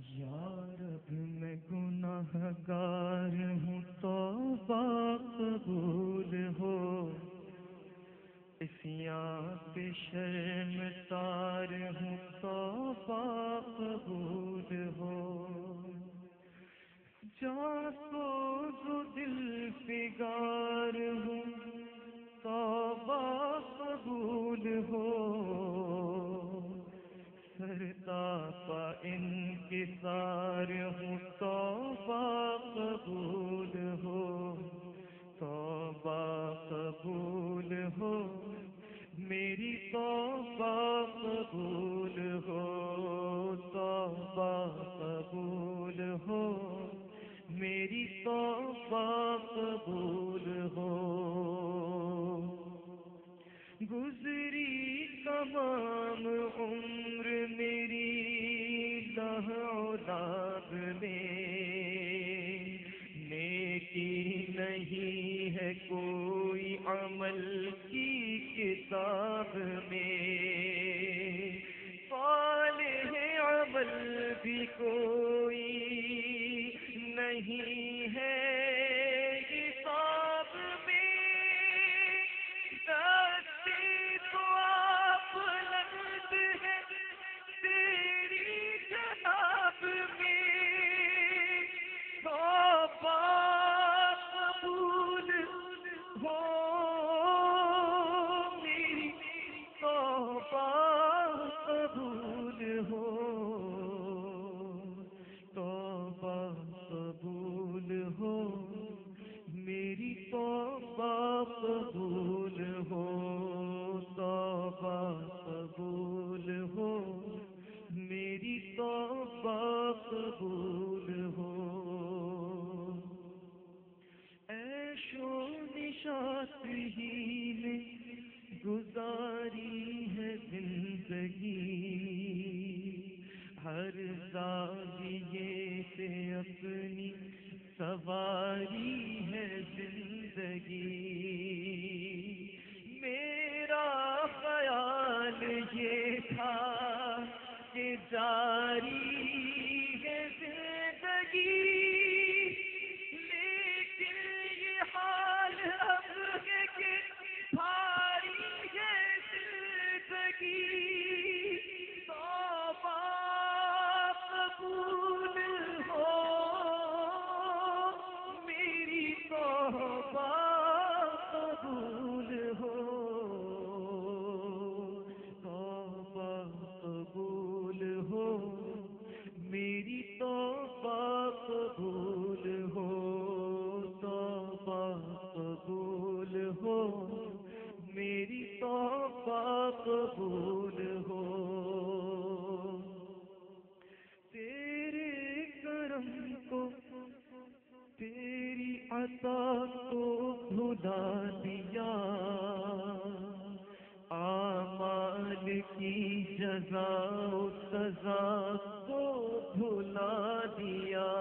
یا رب میں گناہ گار ہوں، توبہ قبول ہو، عصیاں پہ شرمسار ہوں، توبہ قبول ہو، جاں سوز و دل فگار ہوں، توبہ قبول ہو، سرتاپا انکسار ہوں، توبہ قبول ہو، توبہ قبول ہو، میری توبہ قبول ہو، توبہ قبول ہو، میری توبہ قبول ہو، گزری تمام عمر میری لہو لعب میں، نیکی نہیں ہے کوئی عمل کی کتاب میں، صالح عمل بھی کوئی نہیں ہے حساب میں، دستی تو آپ لفظ ہے تیری جناب میں، توبہ قبول ہو، میری توبہ قبول ہو، توبہ قبول ہو، میری توبہ قبول ہو، توبہ قبول ہو، میری توبہ قبول ہو، عیش و نشاط ہی میں گزاری ہے زندگی، ہر زاویے سے اپنی سواری ہے زندگی، میرا خیال یہ تھا کہ جاری ہے زندگی، لیکن یہ حال اب ہے کہ بھاری ہے زندگی، توبہ قبول ہو، میری توبہ قبول ہو، توبہ قبول ہو، میری توبہ قبول ہو، توبہ قبول ہو، میری توبہ قبول ہو، تیرے کرم کو تیری عطا کو بھلا دیا، اعمال کی جزا و سزا کو بھلا دیا،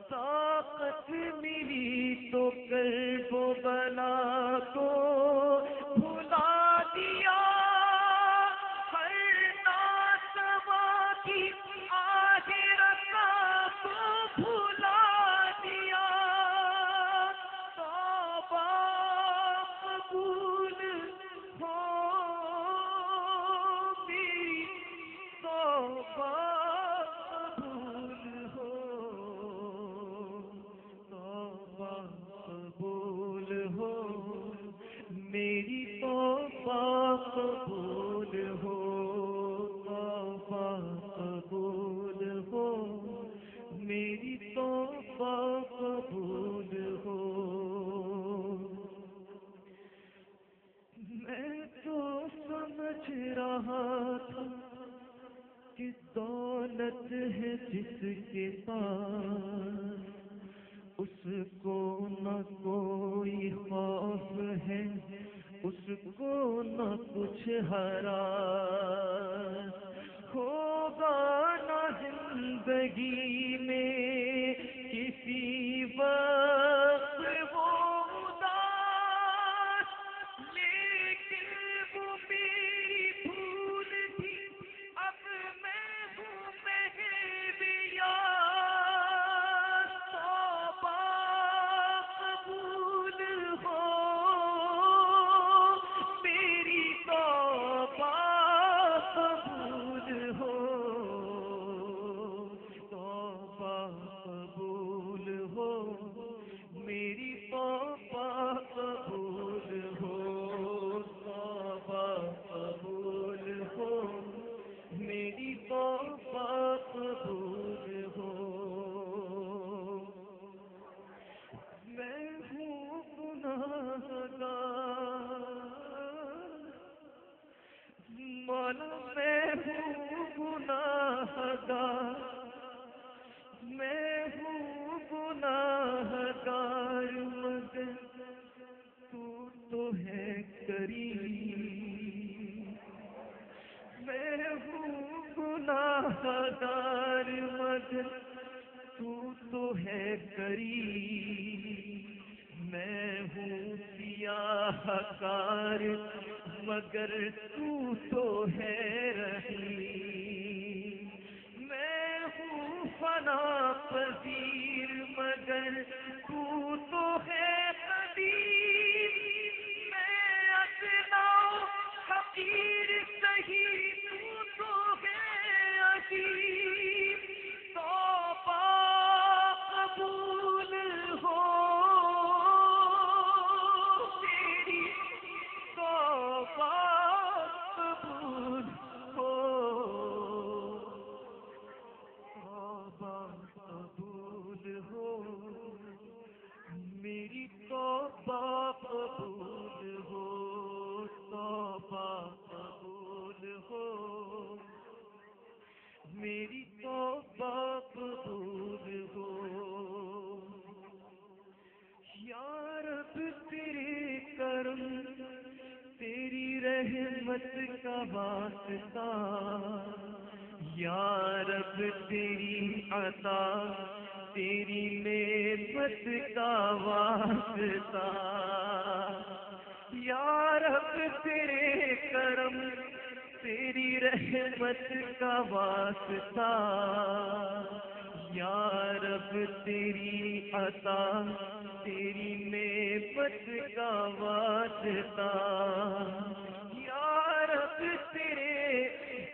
طاقت ملی تو کرب و بلا کو بھلا دیا، ہر ناسوا کی آخرت کو بھلا دیا، توبہ قبول ہو، میری توبہ قبول ہو، توبہ قبول ہو، میری توبہ قبول ہو، توبہ قبول ہو، میری توبہ قبول ہو، میں تو سمجھ رہا تھا کہ دولت ہے جس کے پاس اس کو نہ کوئی خوف ہے، اس کو نہ کچھ ہراس، ہوگا نہ زندگی میں کسی وقت وہ اداس، لیکن وہ میری بھول تھی، اب میں ہوں توبہ قبول ہو. میں ہوں گناہگار مولا، میں ہوں گناہگار، میں ہوں گناہگار، مگر تو ہے کریم. میں ہوں گناہگار مگر تو ہے کریم. میں ہوں سیاہ کار مگر تو ہے رحیم. میں ہوں فنا پذیر مگر تو ہے قدیم. میں ادنا حقیر سہی تو ہے عظیم. توبہ قبول ہو تیری، توبہ قبول ہو. توبہ قبول ہو میری، توبہ قبول ہو. توبہ قبول ہو میری، توبہ قبول ہو. یا رب تیرے کرم تیری رحمت کا واسطہ، یا رب تیری عطا تیری نعمت کا واسطہ. یا رب تیرے کرم تیری رحمت کا واسطہ، یا رب تیری عطا تیری نعمت کا واسطہ. یا رب تیرے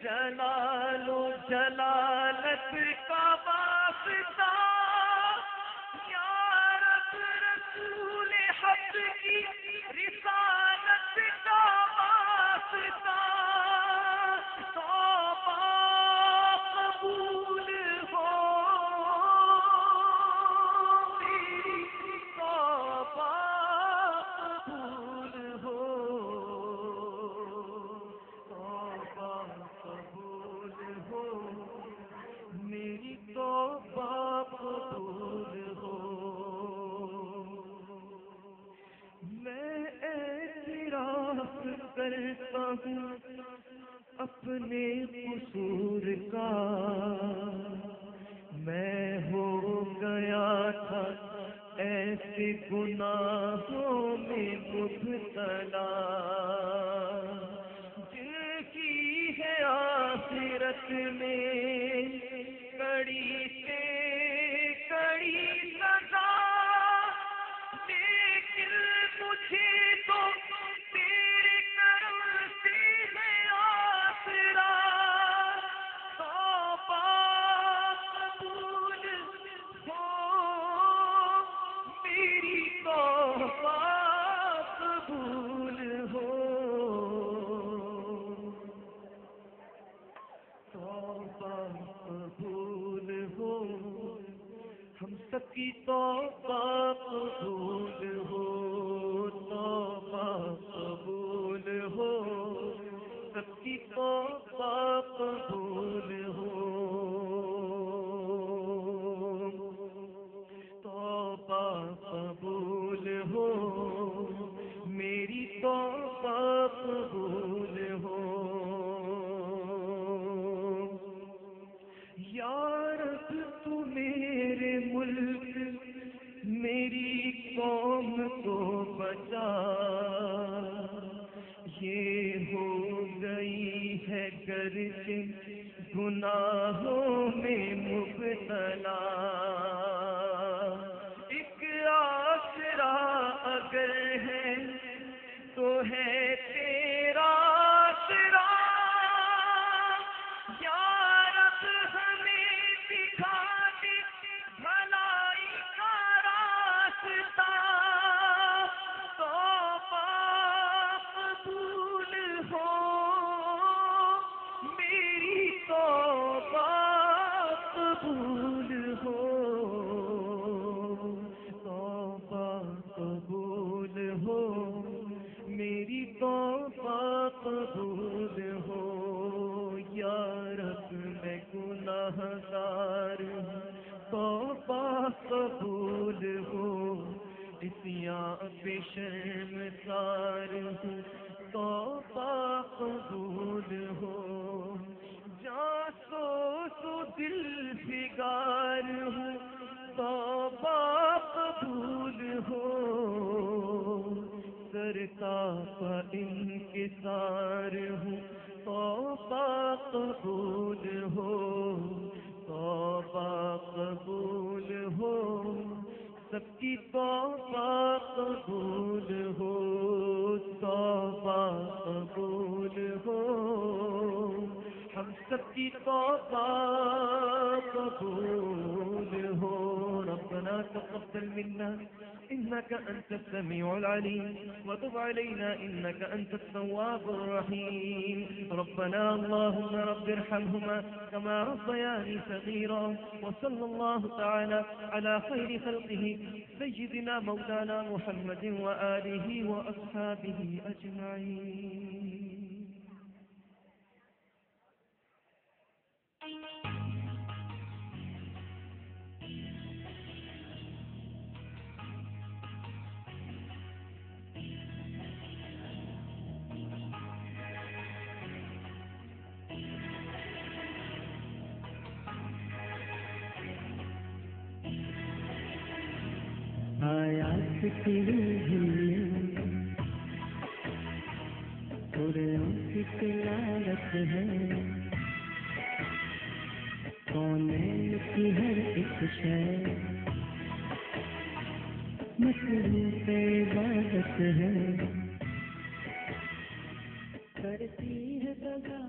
جلال و جلالت کا واسطہ، یا رب رسول حق کی رسالت کا واسطہ. توبہ قبول ہو میری، توبہ قبول ہو. توبہ قبول ہو میری، توبہ قبول ہو. میں اعتراف کرتا ہوں اپنے قصور کا، میں ہو گیا تھا ایسے گناہوں میں مبتلا، جن کی ہے آخرت میں کڑی سے کڑی سزا. لیکن مجھے تو تیرے کرم سے ہے آسرا. توبہ قبول ہو میری، توبہ قبول ہو. توبہ قبول ہو ہم سب کی، توبہ قبول ہو. توبہ قبول ہو سب کی، توبہ قبول ہو. توبہ قبول ہو میری، توبہ قبول ہو. یا رب تو میرے ملک میری قوم کو بچا. یہ ہو گئی ہے گرچہ گناہوں میں مبتلا. ایک آسرا اگر ہے تو ہے تیرا آسرا. یا رب ہمیں دکھا دے بھلائی کا راستہ. توبہ قبول ہو میری، توبہ گناہگار ہوں، توبہ قبول ہو، اسیاں پہ شرمسار ہوں، توبہ قبول ہو، جاسوس دل فگار ہوں، توبہ قبول ہو، سر کا انکسار ہوں، توبہ قبول ہو، توبہ قبول ہو، سب کی توبہ قبول ہو، توبہ قبول ہو، ہم سب کی توبہ قبول ہو۔ ربنا تقبل منا إنك أنت السميع العليم وتب علينا إنك أنت التواب الرحيم. ربنا اللهم رب ارحمهما كما ربياني صغيرا. وصلى الله تعالى على خير خلقه سيدنا مولانا محمد وآله وأصحابه أجمعين. آیات کی قرآن کی تلاوت ہے، کونین کی ہر ایک شے مصروف عبادت ہے، کرتی ہے بغاوت